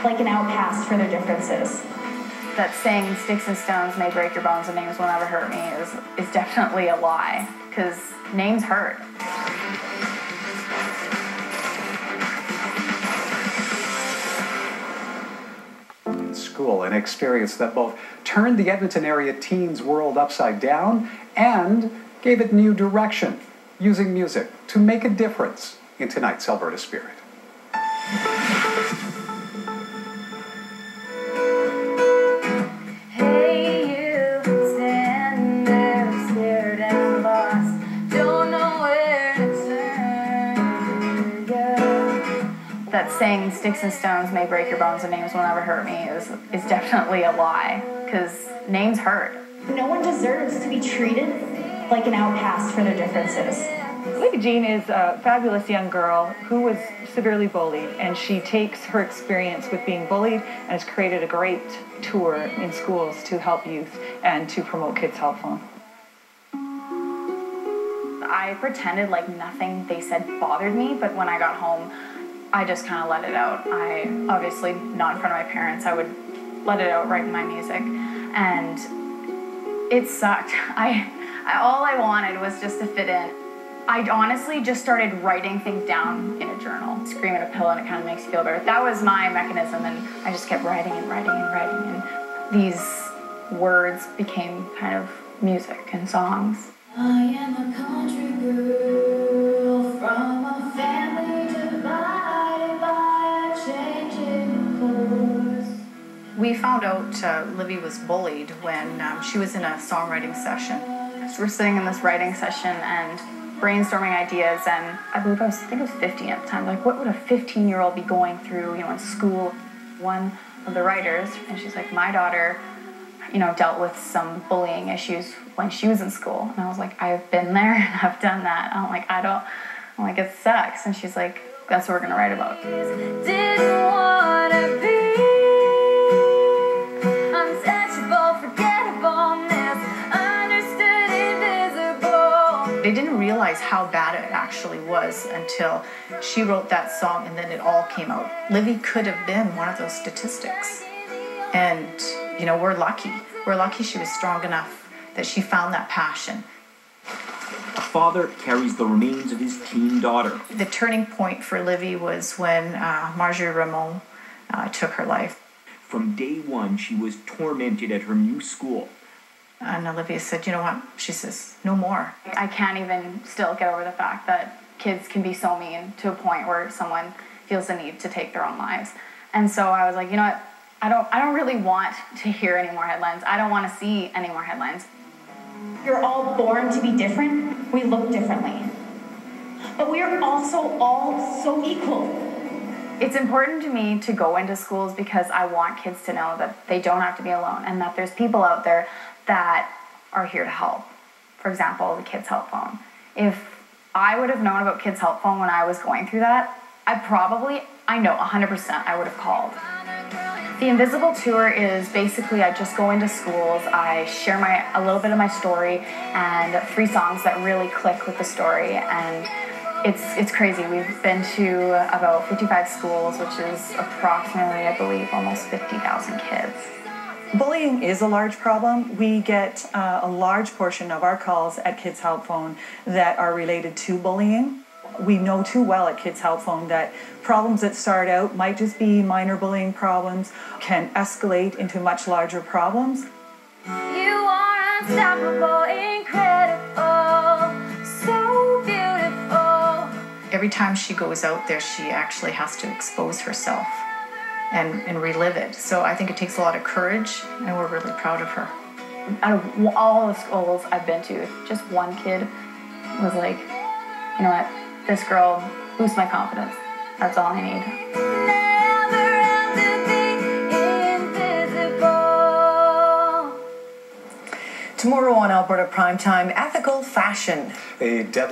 like an outcast for their differences. That saying, sticks and stones may break your bones and names will never hurt me is definitely a lie, because names hurt. School, an experience that both turned the Edmonton area teens' world upside down and gave it new direction, using music to make a difference in tonight's Alberta Spirit. That saying, sticks and stones may break your bones and names will never hurt me is definitely a lie, because names hurt. No one deserves to be treated like an outcast for their differences. Livy Jeanne is a fabulous young girl who was severely bullied, and she takes her experience with being bullied and has created a great tour in schools to help youth and to promote Kids Help Phone. I pretended like nothing they said bothered me, but when I got home, I just kind of let it out. I obviously, not in front of my parents, I would let it out right in my music, and it sucked. All I wanted was just to fit in. I honestly just started writing things down in a journal. Scream at a pillow and it kind of makes you feel better. That was my mechanism, and I just kept writing and writing and writing, and these words became kind of music and songs. I am a country girl from a family divided by a changing course. We found out Livy was bullied when she was in a songwriting session. So we're sitting in this writing session and brainstorming ideas, and I think it was 15 at the time. Like, what would a 15-year-old be going through, in school? One of the writers, and she's like, my daughter, dealt with some bullying issues when she was in school. And I was like, I've been there and I've done that. I'm like, it sucks. And she's like, that's what we're gonna write about. Didn't wanna be untouchable, forgettable, misunderstood, invisible. They didn't realize how bad it actually was until she wrote that song, and then it all came out. Livy could have been one of those statistics. And, we're lucky. We're lucky she was strong enough that she found that passion. A father carries the remains of his teen daughter. The turning point for Livy was when Marjorie Ramon took her life. From day one, she was tormented at her new school. And Olivia said, you know what? She says, no more. I can't even still get over the fact that kids can be so mean to a point where someone feels the need to take their own lives. And so I was like, you know what? I don't really want to hear any more headlines. I don't want to see any more headlines. You're all born to be different. We look differently. But we are also all so equal. It's important to me to go into schools because I want kids to know that they don't have to be alone, and that there's people out there that are here to help. For example, the Kids Help Phone. If I would have known about Kids Help Phone when I was going through that, I know 100% I would have called. The Invisible Tour is basically, I just go into schools, I share a little bit of my story and 3 songs that really click with the story, and it's crazy. We've been to about 55 schools, which is approximately, I believe, almost 50,000 kids. Bullying is a large problem. We get a large portion of our calls at Kids Help Phone that are related to bullying. We know too well at Kids Help Phone that problems that start out might just be minor bullying problems, can escalate into much larger problems. You are unstoppable, incredible, so beautiful. Every time she goes out there, she actually has to expose herself and relive it. So I think it takes a lot of courage, and we're really proud of her. Out of all the schools I've been to, just one kid was like, you know what, this girl boosts my confidence. That's all I need. Tomorrow on Alberta Primetime, ethical fashion. A deadly